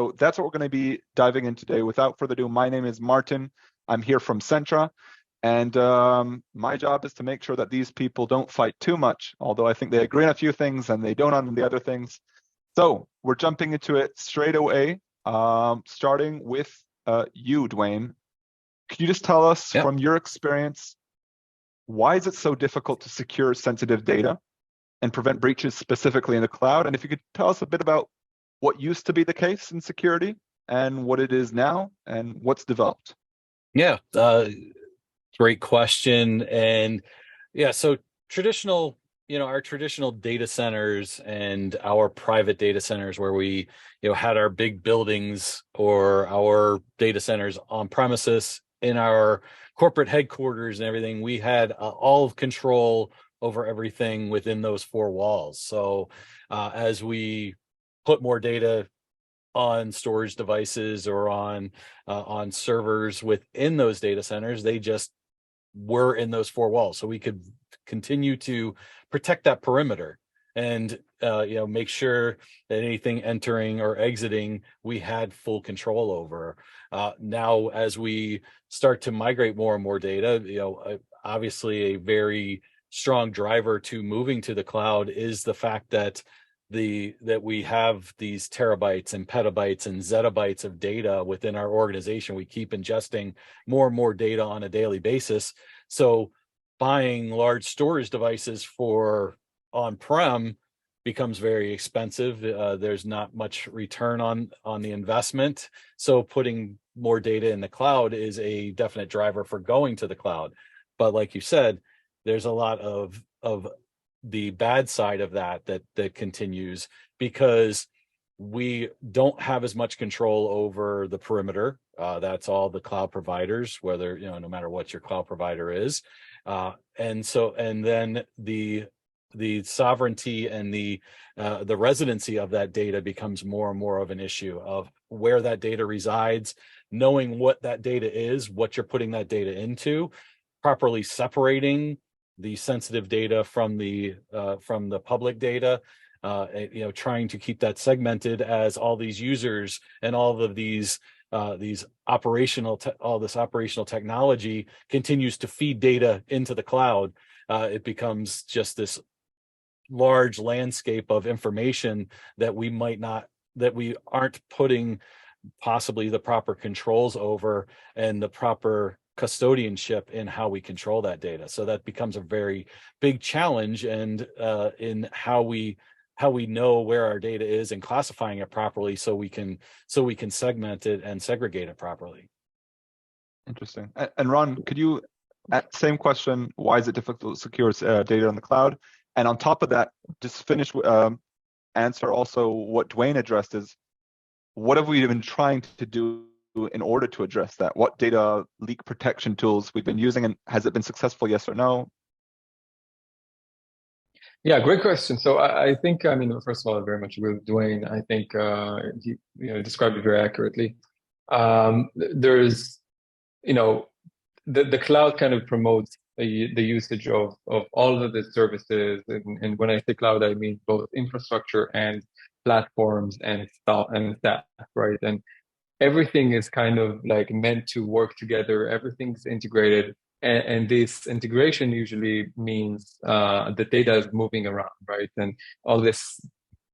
So that's what we're going to be diving in today. Without further ado, my name is Martin. I'm here from Sentra, and my job is to make sure that these people don't fight too much, although I think they agree on a few things and they don't on the other things. So we're jumping into it straight away, starting with you, Dwayne. Could you just tell us from your experience, why is it so difficult to secure sensitive data and prevent breaches specifically in the cloud? And if you could tell us a bit about what used to be the case in security and what it is now and what's developed. Yeah, great question. And yeah, so traditional, our traditional data centers and our private data centers where we, had our big buildings or our data centers on premises in our corporate headquarters and everything, we had all of control over everything within those four walls. So as we put more data on storage devices or on servers within those data centers, they just were in those four walls, so we could continue to protect that perimeter and make sure that anything entering or exiting we had full control over. Now, as we start to migrate more and more data, obviously a very strong driver to moving to the cloud is the fact that we have these terabytes and petabytes and zettabytes of data within our organization. We keep ingesting more and more data on a daily basis. So buying large storage devices for on-prem becomes very expensive. There's not much return on the investment. So putting more data in the cloud is a definite driver for going to the cloud. But like you said, there's a lot of the bad side of that continues, because we don't have as much control over the perimeter. That's all the cloud providers, whether, no matter what your cloud provider is. And then the sovereignty and the residency of that data becomes more and more of an issue of where that data resides, knowing what that data is, what you're putting that data into, properly separating the sensitive data from the public data, trying to keep that segmented as all these users and all of these operational technology continues to feed data into the cloud. It becomes just this large landscape of information that we aren't putting possibly the proper controls over and the proper custodianship in how we control that data. So that becomes a very big challenge, and in how we know where our data is and classifying it properly, so we can segment it and segregate it properly. Interesting. And Ron, could you, same question, why is it difficult to secure data on the cloud? And on top of that, just finish answer also what Dwayne addressed is, what have we been trying to do in order to address that? What data leak protection tools we've been using, and has it been successful, yes or no? Yeah, great question. So I think, first of all, I very much agree with Dwayne. I think he described it very accurately. There's, the cloud kind of promotes the usage of all of the services, and when I say cloud, I mean both infrastructure and platforms and staff, right? And everything is kind of like meant to work together. Everything's integrated. And this integration usually means the data is moving around, right? And all this,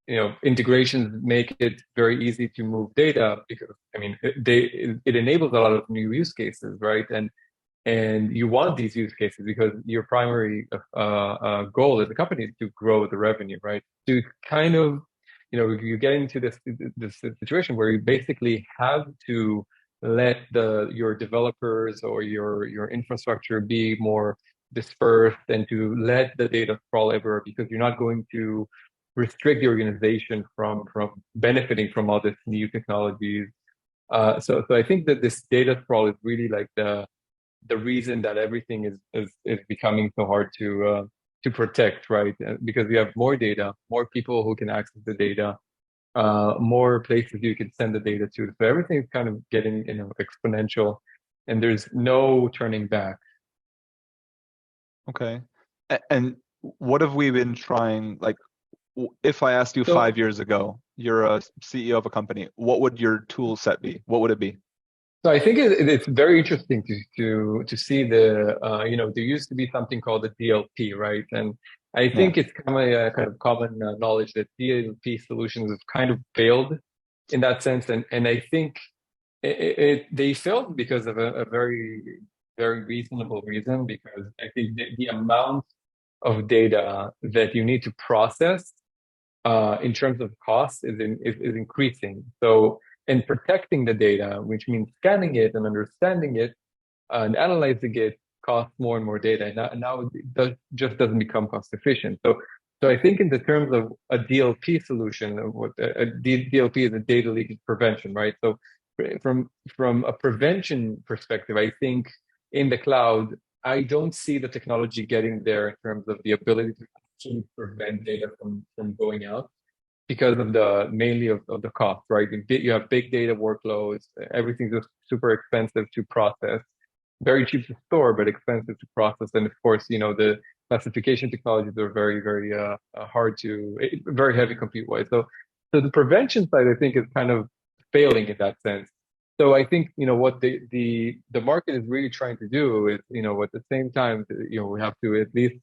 integrations make it very easy to move data, because, it enables a lot of new use cases, right? And you want these use cases because your primary goal as a company is to grow the revenue, right? To kind of, you get into this situation where you basically have to let your developers or your infrastructure be more dispersed, and to let the data sprawl everywhere, because you're not going to restrict the organization from benefiting from all this new technologies. So I think that this data sprawl is really like the reason that everything is becoming so hard to protect, right? Because you have more data, more people who can access the data, more places you can send the data to. So everything is kind of getting, exponential, and there's no turning back. Okay. And what have we been trying, like, if I asked you So 5 years ago, you're a CEO of a company, what would your tool set be? What would it be? So I think it's very interesting to see the there used to be something called the DLP, right? And I Yeah. think it's kind of common knowledge that DLP solutions have kind of failed in that sense, and I think they failed because of a very reasonable reason, because I think the amount of data that you need to process in terms of cost is increasing. So, and protecting the data, which means scanning it and understanding it and analyzing it, costs more and more data. Now it just doesn't become cost efficient. So I think in the terms of a DLP solution, what DLP is a data leakage prevention, right? So from a prevention perspective, I think in the cloud, I don't see the technology getting there in terms of the ability to actually prevent data from going out because of the mainly of the cost, right? You have big data workloads, everything's just super expensive to process, very cheap to store, but expensive to process. And of course, the classification technologies are very hard to, very heavy compute wise. So the prevention side, I think, is kind of failing in that sense. So I think, what the market is really trying to do is, at the same time, we have to at least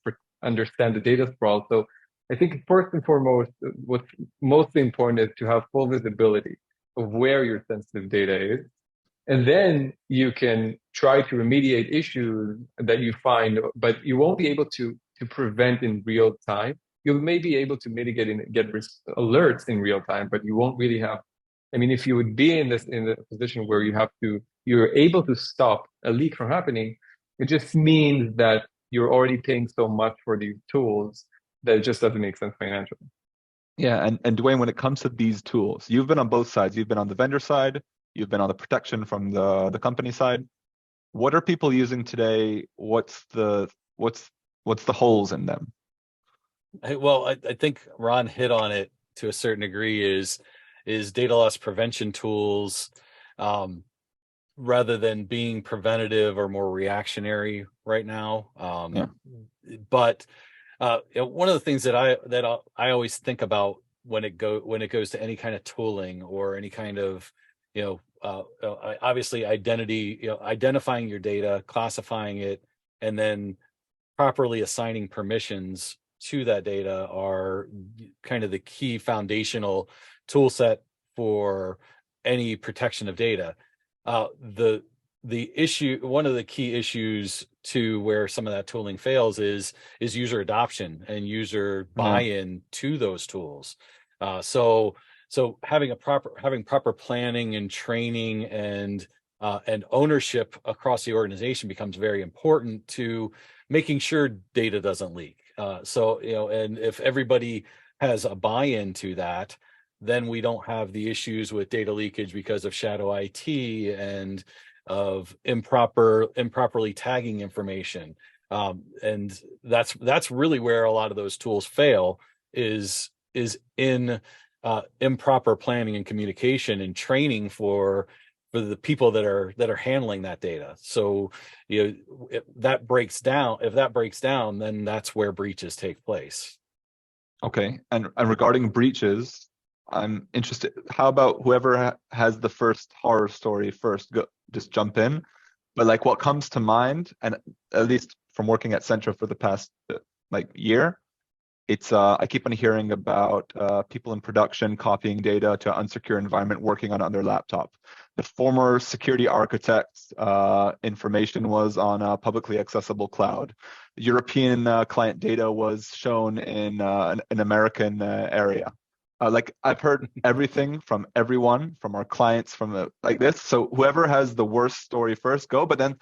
understand the data sprawl. So I think first and foremost, what's mostly important is to have full visibility of where your sensitive data is. And then you can try to remediate issues that you find, but you won't be able to prevent in real time. You may be able to mitigate and get alerts in real time, but you won't really have. I mean, if you would be in the position where you're able to stop a leak from happening, it just means that you're already paying so much for these tools that it just doesn't make sense financially. Yeah, and Dwayne, when it comes to these tools, you've been on both sides. You've been on the vendor side, you've been on the protection from the company side. What are people using today? What's the holes in them? Well, I think Ron hit on it to a certain degree. Is data loss prevention tools, rather than being preventative or more reactionary right now. Yeah. But one of the things that I always think about when it goes to any kind of tooling or any kind of obviously identifying your data, classifying it, and then properly assigning permissions to that data are kind of the key foundational tool set for any protection of data. One of the key issues to where some of that tooling fails is user adoption and user buy-in to those tools. So having proper planning and training and ownership across the organization becomes very important to making sure data doesn't leak. And if everybody has a buy-in to that, then we don't have the issues with data leakage because of shadow IT and of improperly tagging information. And that's really where a lot of those tools fail is in improper planning and communication and training for the people that are handling that data. So if that breaks down, then that's where breaches take place. Okay, and regarding breaches, I'm interested. How about whoever has the first horror story first? Just jump in. But like, what comes to mind, and at least from working at Sentra for the past year, it's I keep on hearing about people in production copying data to an unsecure environment, working on their laptop. The former security architect's information was on a publicly accessible cloud. European client data was shown in an American area. I've heard everything from everyone, from our clients, like this. So whoever has the worst story first, go. But then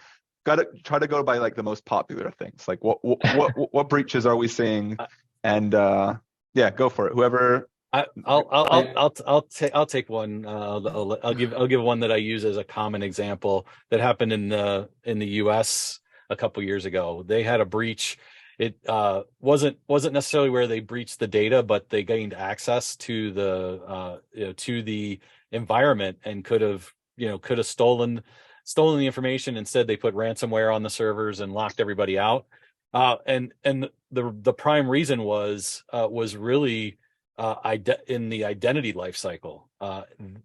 gotta try to go by like the most popular things. Like what breaches are we seeing? And yeah, go for it. Whoever. I'll take one. I'll give one that I use as a common example that happened in the U.S. a couple years ago. They had a breach. It wasn't necessarily where they breached the data, but they gained access to the environment and could have stolen the information. Instead, they put ransomware on the servers and locked everybody out. And the prime reason was really in the identity lifecycle.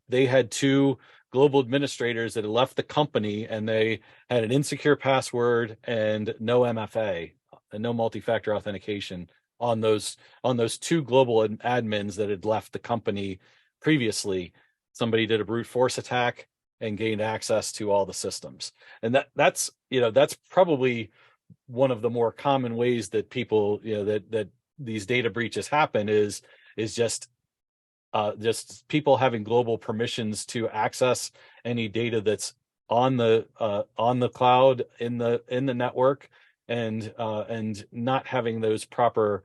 They had two global administrators that had left the company, and they had an insecure password and no MFA, and no multi-factor authentication on those two global admins that had left the company previously. Somebody did a brute force attack and gained access to all the systems, and that's probably one of the more common ways that people, that these data breaches happen is just people having global permissions to access any data that's on the cloud, in the network, and not having those proper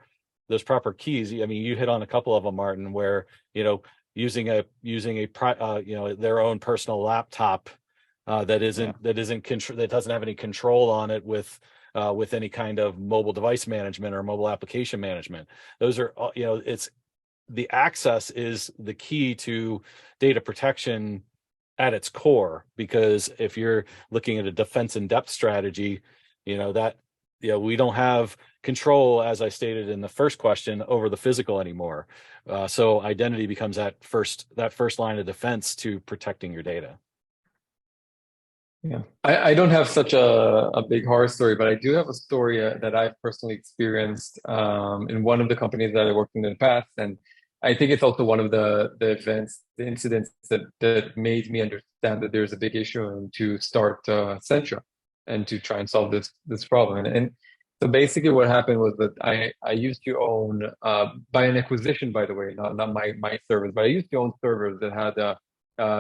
keys. I mean, you hit on a couple of them, Martin, where using their own personal laptop that doesn't have any control on it with any kind of mobile device management or mobile application management. Those are, it's the access is the key to data protection at its core, because if you're looking at a defense in depth strategy, we don't have control, as I stated in the first question, over the physical anymore. So identity becomes that first line of defense to protecting your data. Yeah, I don't have such a big horror story, but I do have a story that I've personally experienced in one of the companies that I worked in the past, and I think it's also one of the incidents that made me understand that there's a big issue and to start Sentra and to try and solve this problem. And so basically, what happened was that I used to own by an acquisition, by the way, not my servers, but I used to own servers that had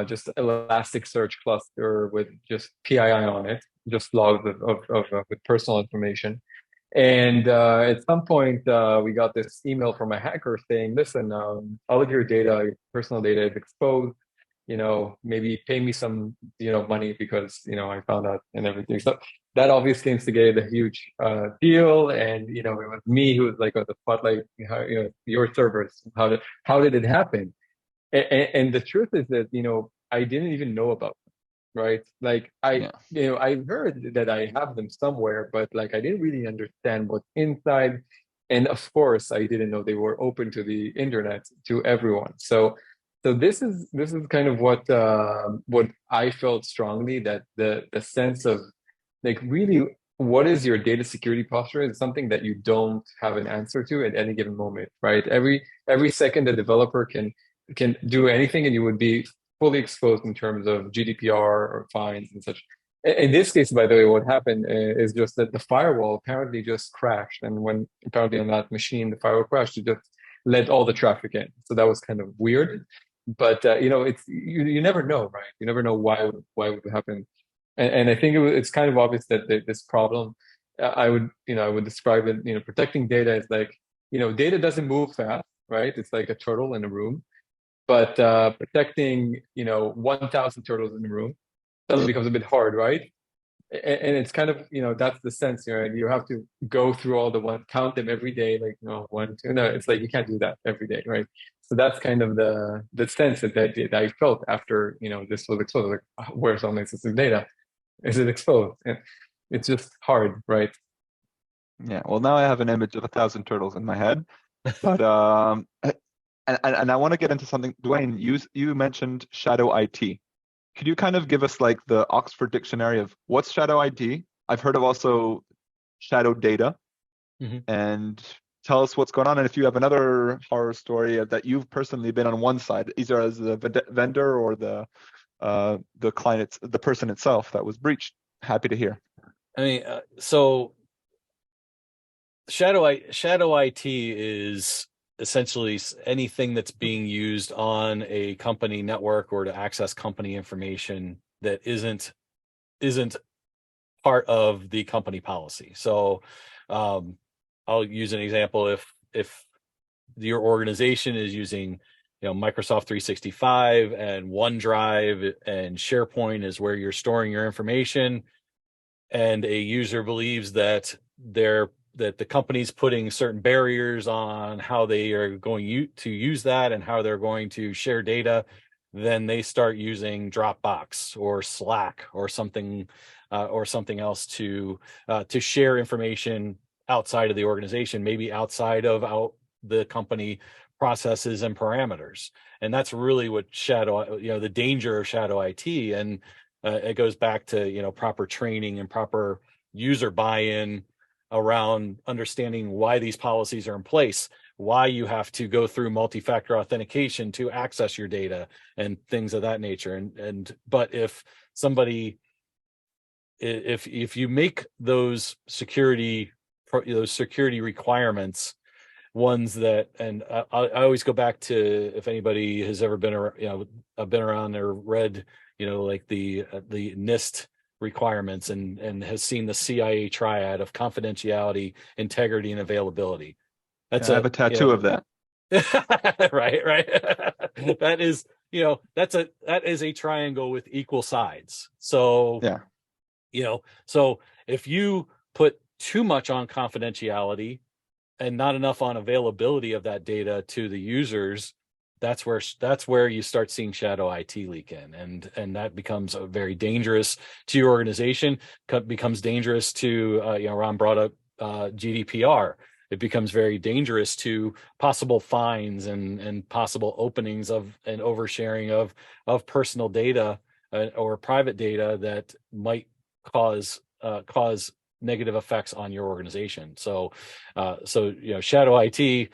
just Elasticsearch cluster with just PII on it, just logs with personal information. And at some point, we got this email from a hacker saying, "Listen, all of your data, your personal data, is exposed. Maybe pay me some, money because I found out and everything." So that obviously instigated a huge deal, and it was me who was like on the spotlight. Your servers. How did it happen? And the truth is that, I didn't even know about them, right? Like I heard that I have them somewhere, but like I didn't really understand what's inside. And of course, I didn't know they were open to the internet, to everyone. So this is kind of what I felt strongly, that the sense of like really what is your data security posture is something that you don't have an answer to at any given moment, right? Every second the developer can do anything, and you would be fully exposed in terms of GDPR or fines and such. In this case, by the way, what happened is just that the firewall apparently just crashed, and when apparently on that machine the firewall crashed, it just let all the traffic in. So that was kind of weird, but it's you never know, right? You never know why it would happen, and I think it's kind of obvious that this problem, I would describe it, protecting data is like, data doesn't move fast, right? It's like a turtle in a room. But protecting, 1,000 turtles in the room suddenly becomes a bit hard, right? And it's kind of, that's the sense, right? You have to go through all the ones, count them every day, like, 1, 2. No, it's like you can't do that every day, right? So that's kind of the sense that I felt after, this was exposed. Like, where's all my sensitive data? Is it exposed? And it's just hard, right? Yeah. Well, now I have an image of 1,000 turtles in my head, but And I want to get into something, Dwayne, you mentioned shadow IT. Could you kind of give us like the Oxford Dictionary of what's shadow IT? I've heard of also shadow data, and tell us what's going on. And if you have another horror story that you've personally been on one side, either as a vendor or the client, the person itself that was breached, happy to hear. I mean, so shadow IT is essentially anything that's being used on a company network or to access company information that isn't part of the company policy. So I'll use an example. If your organization is using Microsoft 365 and OneDrive and SharePoint is where you're storing your information, and a user believes that the company's putting certain barriers on how they are going to use that and how they're going to share data, then they start using Dropbox or Slack or something else to share information outside of the organization, maybe outside of the company processes and parameters. And that's really what the danger of shadow IT. And it goes back to, proper training and proper user buy-in around understanding why these policies are in place, why you have to go through multi-factor authentication to access your data and things of that nature. But if you make those security requirements ones that, and I always go back to, if anybody has ever been around or read, like the NIST requirements and has seen the CIA triad of confidentiality, integrity, and availability. I have a tattoo of that. Right. That is a triangle with equal sides. So yeah, so if you put too much on confidentiality and not enough on availability of that data to the users, that's where you start seeing shadow IT leak in, and that becomes very dangerous to your organization. Becomes dangerous to Ron brought up GDPR. It becomes very dangerous to possible fines and possible openings of and oversharing of personal data or private data that might cause negative effects on your organization. So shadow IT,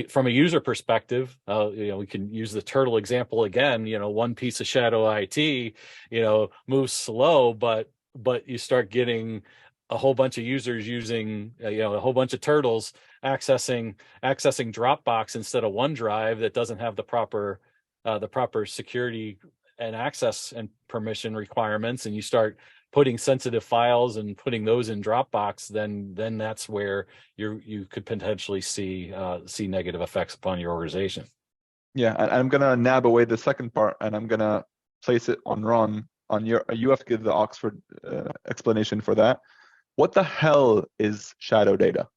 from a user perspective, we can use the turtle example again. One piece of shadow IT, moves slow, but you start getting a whole bunch of users using, a whole bunch of turtles accessing Dropbox instead of OneDrive that doesn't have the proper security and access and permission requirements, and you start putting sensitive files and putting those in Dropbox, then that's where you could potentially see negative effects upon your organization. Yeah, and I'm gonna nab away the second part, and I'm gonna place it on Ron. You have to give the Oxford explanation for that. What the hell is shadow data?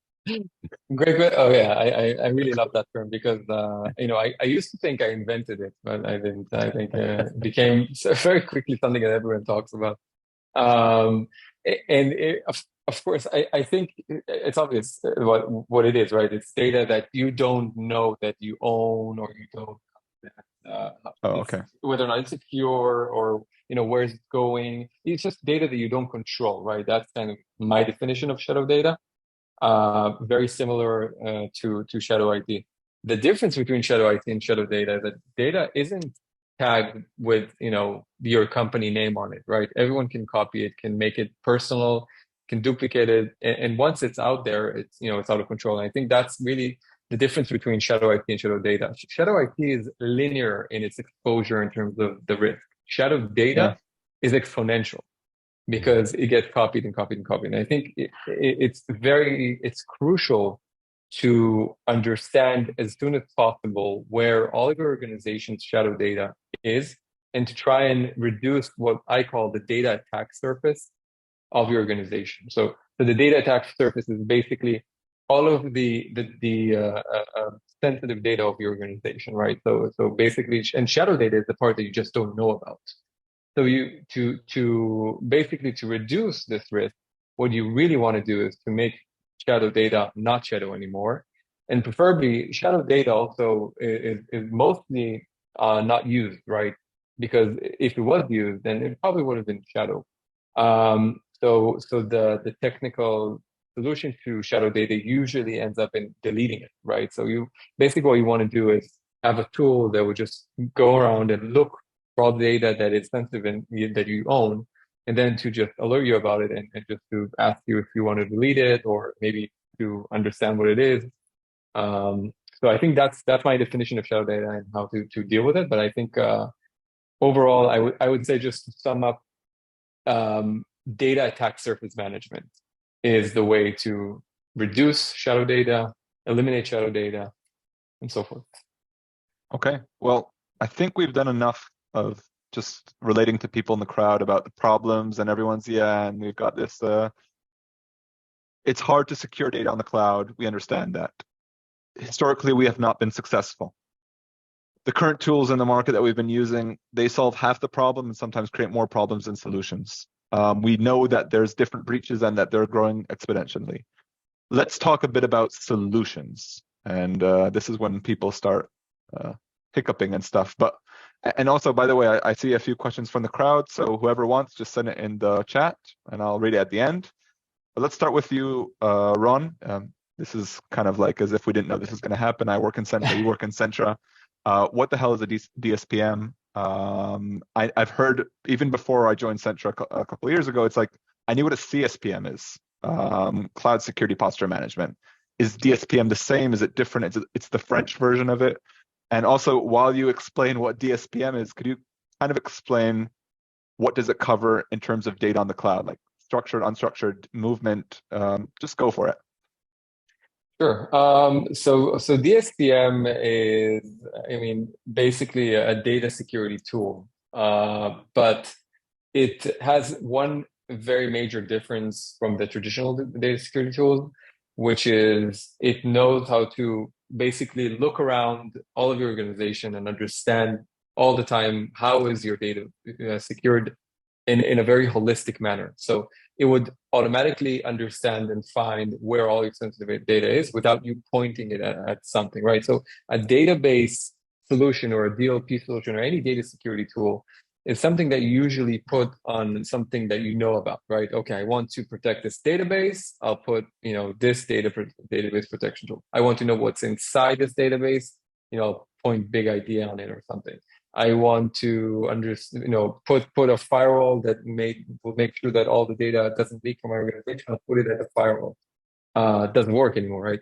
Great. Oh yeah, I really love that term because I used to think I invented it, but I didn't. I think it became very quickly something that everyone talks about. Of course, I think it's obvious what it is, right? It's data that you don't know that you own, or you don't know that, okay. whether or not it's secure, or where it's going. It's just data that you don't control, right? That's kind of my definition of shadow data. Very similar to shadow IT. The difference between shadow IT and shadow data is that data isn't tagged with your company name on it, right? Everyone can copy it, can make it personal, can duplicate it, and once it's out there, it's it's out of control. And I think that's really the difference between shadow IT and shadow data. Shadow IT is linear in its exposure in terms of the risk. Shadow data is exponential because it gets copied and copied and copied. And I think it's crucial to understand as soon as possible where all of your organization's shadow data is, and to try and reduce what I call the data attack surface of your organization. So the data attack surface is basically all of the sensitive data of your organization, right? So basically, and shadow data is the part that you just don't know about. So to reduce this risk, what you really want to do is to make shadow data not shadow anymore, and preferably shadow data also is mostly not used, right? Because if it was used, then it probably would have been shadow. So the technical solution to shadow data usually ends up in deleting it, right? So what you want to do is have a tool that would just go around and look for all the data that is sensitive and that you own, and then to just alert you about it and just to ask you if you want to delete it, or maybe to understand what it is. So I think that's my definition of shadow data and how to deal with it. But I think overall, I would say, just to sum up, data attack surface management is the way to reduce shadow data, eliminate shadow data, and so forth. Okay, well, I think we've done enough of just relating to people in the crowd about the problems, and everyone's, and we've got this, it's hard to secure data on the cloud. We understand that. Historically, we have not been successful. The current tools in the market that we've been using, they solve half the problem and sometimes create more problems than solutions. We know that there's different breaches and that they're growing exponentially. Let's talk a bit about solutions. and this is when people start hiccuping and stuff. And also, by the way, I see a few questions from the crowd, so whoever wants, just send it in the chat, and I'll read it at the end. But let's start with you, Ron. This is kind of like as if we didn't know this was going to happen. I work in Sentra, you work in Sentra. What the hell is a DSPM? I've heard, even before I joined Sentra a couple of years ago, it's like, I knew what a CSPM is, Cloud Security Posture Management. Is DSPM the same? Is it different? It's the French version of it. And also, while you explain what DSPM is, could you kind of explain what does it cover in terms of data on the cloud, like structured, unstructured, movement? Just go for it. Sure. So DSPM is, basically a data security tool, but it has one very major difference from the traditional data security tools, which is it knows how to basically look around all of your organization and understand all the time how is your data secured in a very holistic manner. So it would automatically understand and find where all your sensitive data is without you pointing it at something, right? So a database solution or a DLP solution or any data security tool is something that you usually put on something that you know about, right? Okay, I want to protect this database. I'll put, this database protection tool. I want to know what's inside this database. Point big idea on it or something. I want to put a firewall that will make sure that all the data doesn't leak from my organization. I'll put it at a firewall. It doesn't work anymore, right?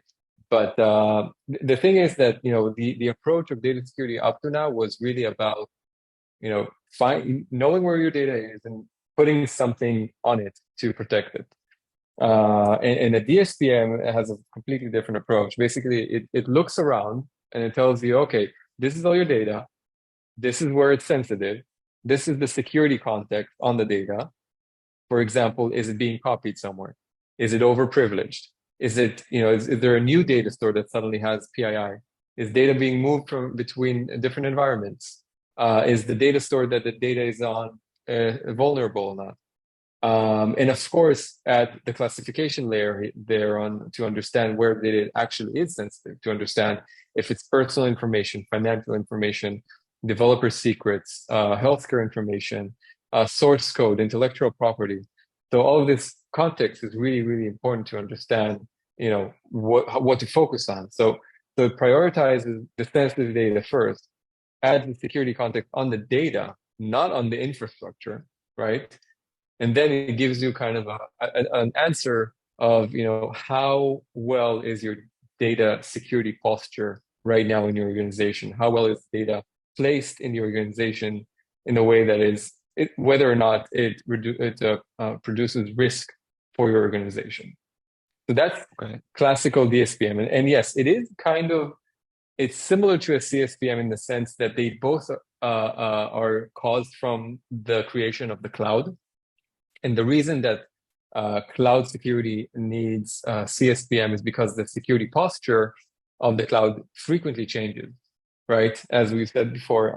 But the thing is that the approach of data security up to now was really about knowing where your data is and putting something on it to protect it. And a DSPM has a completely different approach. Basically, it looks around and it tells you, okay, this is all your data. This is where it's sensitive. This is the security context on the data. For example, is it being copied somewhere? Is it overprivileged? Is there a new data store that suddenly has PII? Is data being moved from between different environments? Is the data store that the data is on vulnerable or not? And of course, at the classification layer, they're on to understand where data actually is sensitive, to understand if it's personal information, financial information, developer secrets, healthcare information, source code, intellectual property. So all of this context is really, really important to understand, what to focus on. So it prioritizes the sensitive data first, adds the security context on the data, not on the infrastructure, right? And then it gives you kind of an answer of, how well is your data security posture right now in your organization? How well is data placed in the organization in a way that is whether or not it produces risk for your organization. So that's classical DSPM. And yes, it is it's similar to a CSPM in the sense that they both are caused from the creation of the cloud. And the reason that cloud security needs CSPM is because the security posture of the cloud frequently changes, right? As we said before,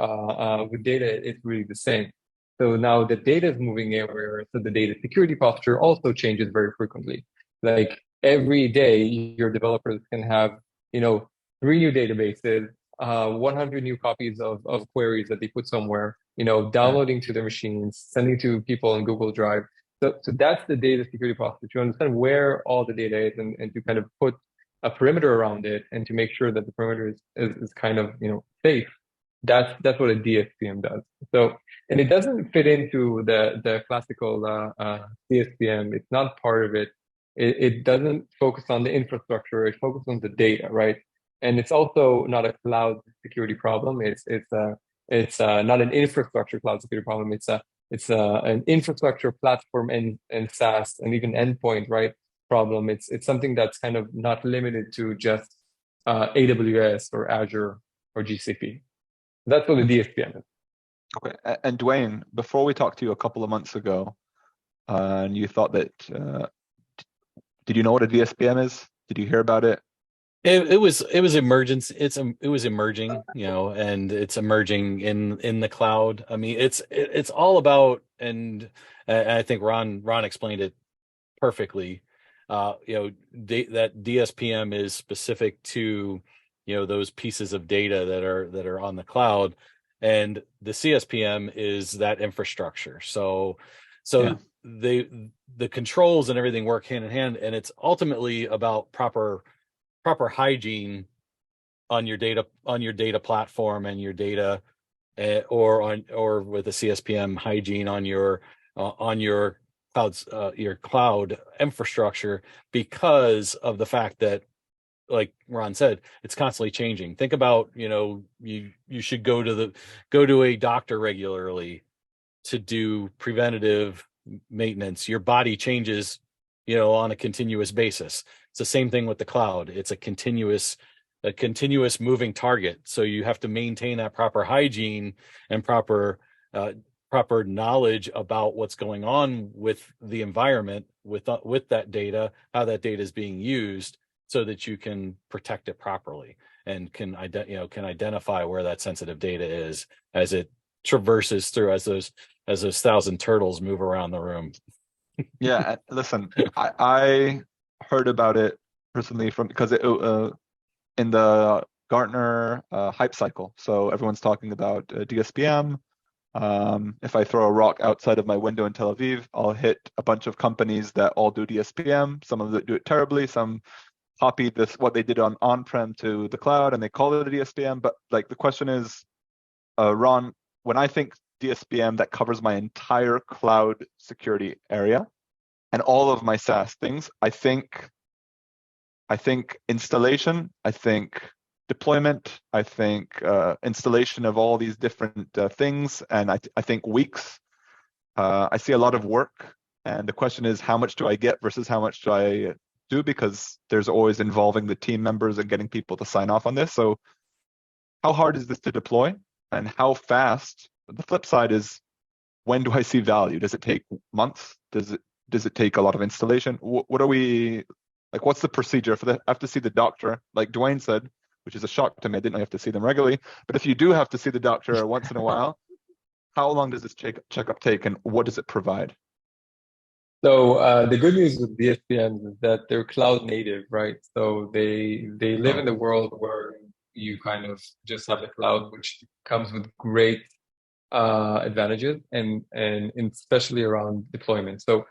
with data, it's really the same. So now the data is moving everywhere, so the data security posture also changes very frequently. Like every day, your developers can have, 3 new databases, 100 new copies of queries that they put somewhere, downloading to their machines, sending to people in Google Drive. So that's the data security posture, to understand where all the data is and to kind of put a perimeter around it and to make sure that the perimeter is kind of, safe. That's what a DSPM does. So, and it doesn't fit into the classical CSPM. It's not part of it. It doesn't focus on the infrastructure. It focuses on the data, right? And it's also not a cloud security problem. It's not an infrastructure cloud security problem. It's an infrastructure platform and SaaS and even endpoint, right? Problem. It's something that's kind of not limited to just AWS or Azure or GCP. That's what the DSPM is. Okay. And Dwayne, before we talked to you a couple of months ago, and you thought that, did you know what a DSPM is? Did you hear about it? It was emergence. It was emerging, and it's emerging in the cloud. I mean, it's all about, and I think Ron explained it perfectly. that DSPM is specific to, those pieces of data that are on the cloud, and the CSPM is that infrastructure. So Yeah. the controls and everything work hand in hand, and it's ultimately about proper hygiene on your data platform and your data, or with a CSPM hygiene on your clouds, your cloud infrastructure, because of the fact that, like Ron said, it's constantly changing. Think about, you should go to a doctor regularly to do preventative maintenance. Your body changes, on a continuous basis. It's the same thing with the cloud. It's a continuous moving target. So you have to maintain that proper hygiene and proper knowledge about what's going on with the environment, with that data, how that data is being used, so that you can protect it properly and can identify where that sensitive data is as it traverses through, as those 1,000 turtles move around the room. Yeah, listen, I heard about it personally because it in the Gartner hype cycle. So everyone's talking about DSPM. If I throw a rock outside of my window in Tel Aviv, I'll hit a bunch of companies that all do DSPM. Some of them do it terribly. Some copy what they did on-prem to the cloud, and they call it a DSPM. But like, the question is, Ron, when I think DSPM, that covers my entire cloud security area and all of my SaaS things. I think installation, I think deployment, I think installation of all these different things, and I think weeks. I see a lot of work, and the question is, how much do I get versus how much do I do? Because there's always involving the team members and getting people to sign off on this. So how hard is this to deploy, and how fast? The flip side is, when do I see value? Does it take months? Does it take a lot of installation? What are we like? What's the procedure for that? I have to see the doctor, like Dwayne said, which is a shock to me. I didn't know you have to see them regularly. But if you do have to see the doctor once in a while, how long does this checkup take, and what does it provide? So the good news with DSPMs is that they're cloud native, right? So they live in the world where you kind of just have the cloud, which comes with great advantages, and especially around deployment. So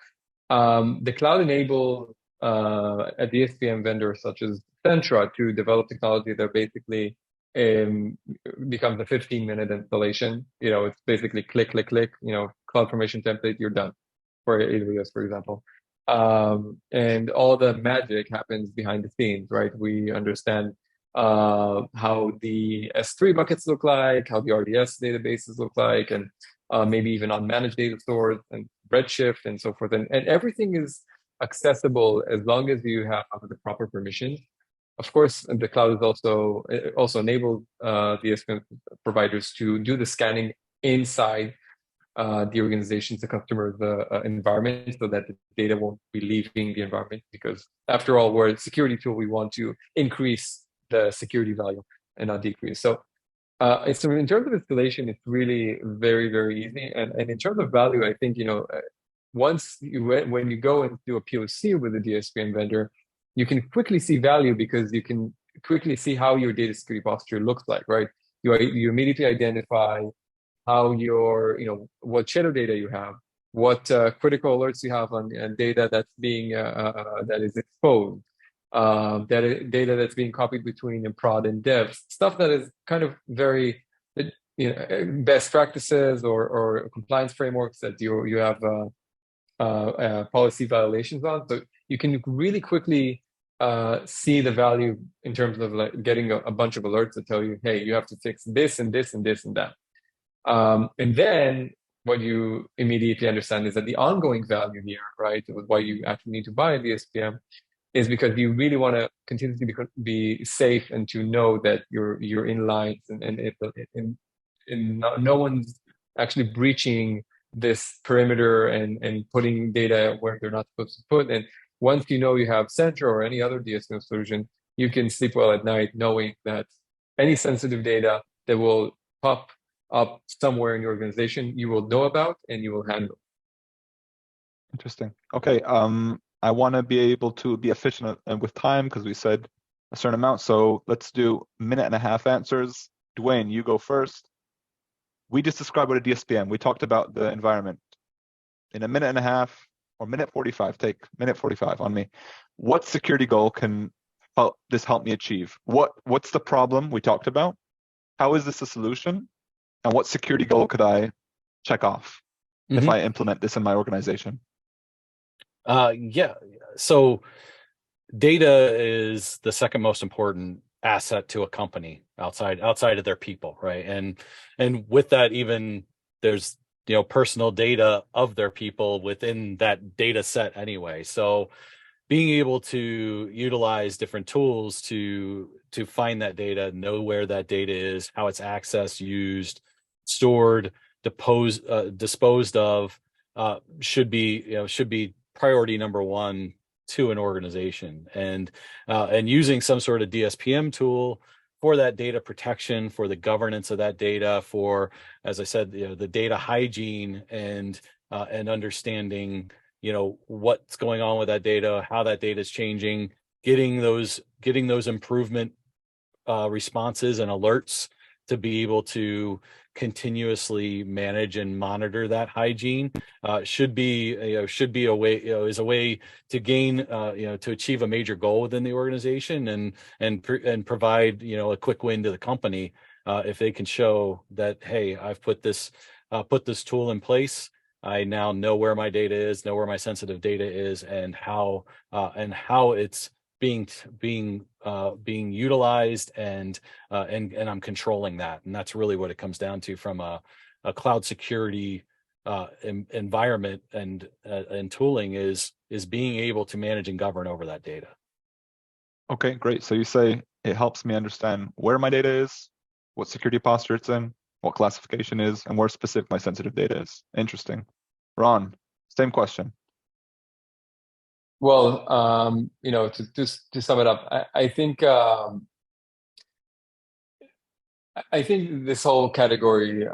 the cloud enables a DSPM vendor such as Sentra to develop technology that basically becomes a 15-minute installation. It's basically click, click, click. CloudFormation template, you're done, for AWS, for example. And all the magic happens behind the scenes, right? We understand how the S3 buckets look like, how the RDS databases look like, and maybe even unmanaged data stores and Redshift and so forth. And everything is accessible as long as you have the proper permissions. Of course, the cloud is also enabled DSPM providers to do the scanning inside the organization's, the customer's environment, so that the data won't be leaving the environment, because after all, we're a security tool. We want to increase the security value and not decrease. So in terms of installation, it's really very, very easy. And in terms of value, I think, once when you go and do a POC with a DSPM vendor, you can quickly see value, because you can quickly see how your data security posture looks like, right? You immediately identify how what shadow data you have, what critical alerts you have on data that's being that is exposed, data that's being copied between prod and dev, stuff that is kind of very best practices or compliance frameworks that you have policy violations on. So you can really quickly see the value in terms of like getting a bunch of alerts that tell you, hey, you have to fix this and this and this and that. And then what you immediately understand is that the ongoing value here, right, why you actually need to buy a DSPM, is because you really want to continue to be safe and to know that you're in line, and no one's actually breaching this perimeter and putting data where they're not supposed to put. And once you have Sentra or any other DSPM solution, you can sleep well at night knowing that any sensitive data that will pop up somewhere in your organization, you will know about and you will handle. Interesting. Okay. I want to be able to be efficient with time because we said a certain amount. So let's do 1.5 minute answers. Dwayne, you go first. We just described what a DSPM. We talked about the environment. In 1.5 minutes or 1:45, take 1:45 on me. What security goal can help me achieve? What's the problem we talked about? How is this a solution? And what security goal could I check off if I implement this in my organization? Yeah. So data is the second most important asset to a company outside of their people, right? And with that, even there's personal data of their people within that data set anyway. So being able to utilize different tools to find that data, know where that data is, how it's accessed, used, stored, disposed of, should be priority number one to an organization. And using some sort of DSPM tool for that data protection, for the governance of that data, for, as I said, the data hygiene and understanding what's going on with that data, how that data is changing, getting those improvement responses and alerts to be able to continuously manage and monitor that hygiene should be a way, is a way to gain to achieve a major goal within the organization and provide a quick win to the company if they can show that, hey, I've put this tool in place. I now know where my data is, know where my sensitive data is, and how it's being utilized, and I'm controlling that. And that's really what it comes down to from a cloud security environment and tooling is being able to manage and govern over that data. Okay, great. So you say it helps me understand where my data is, what security posture it's in, what classification is, and where specific my sensitive data is. Interesting. Ron, same question. Well, to sum it up, I think this whole category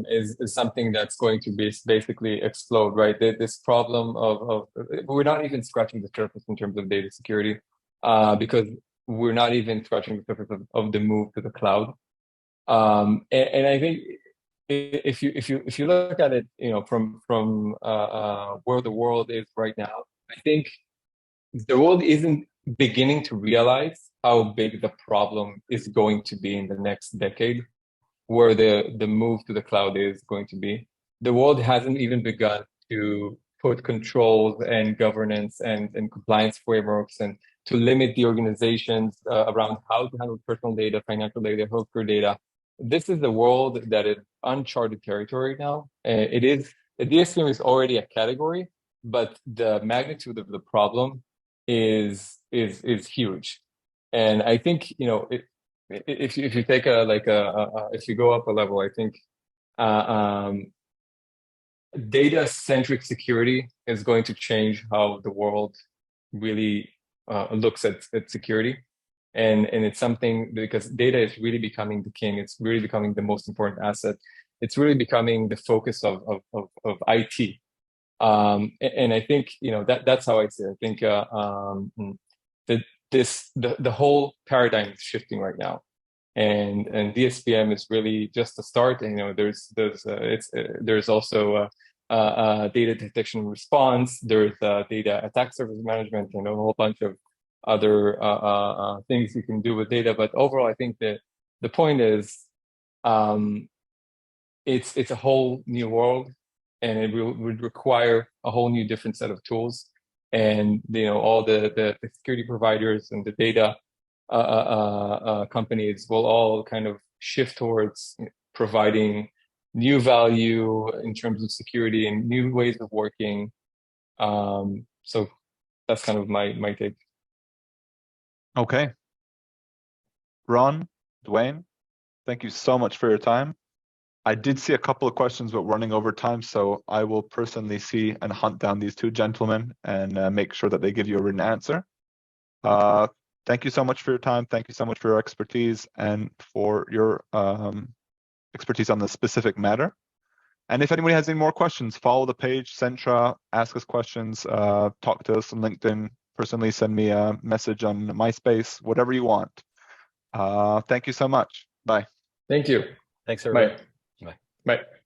is something that's going to be basically explode, right? This problem of we're not even scratching the surface in terms of data security, because we're not even scratching the surface of the move to the cloud. And I think if you look at it, from where the world is right now, I think the world isn't beginning to realize how big the problem is going to be in the next decade, where the move to the cloud is going to be. The world hasn't even begun to put controls and governance and compliance frameworks and to limit the organizations around how to handle personal data, financial data, healthcare data. This is the world that is uncharted territory now. The DSPM is already a category, but the magnitude of the problem is huge. And I think, if you take if you go up a level, I think data-centric security is going to change how the world really looks at security. And it's something, because data is really becoming the king. It's really becoming the most important asset. It's really becoming the focus of IT. And I think, that's how I see it. I think the whole paradigm is shifting right now, and DSPM is really just a start. And there's also data detection and response. There's data attack surface management, a whole bunch of other things you can do with data. But overall, I think that the point is, it's a whole new world, and it would require a whole new different set of tools. And all the security providers and the data companies will all kind of shift towards providing new value in terms of security and new ways of working. So that's kind of my take. Okay. Ron, Dwayne, thank you so much for your time. I did see a couple of questions, but running over time, so I will personally see and hunt down these two gentlemen and make sure that they give you a written answer. Thank you so much for your time. Thank you so much for your expertise and for your expertise on the specific matter. And if anybody has any more questions, follow the page, Sentra, ask us questions, talk to us on LinkedIn, personally send me a message on MySpace, whatever you want. Thank you so much. Bye. Thank you. Thanks, everybody. Bye. Bye. Bye.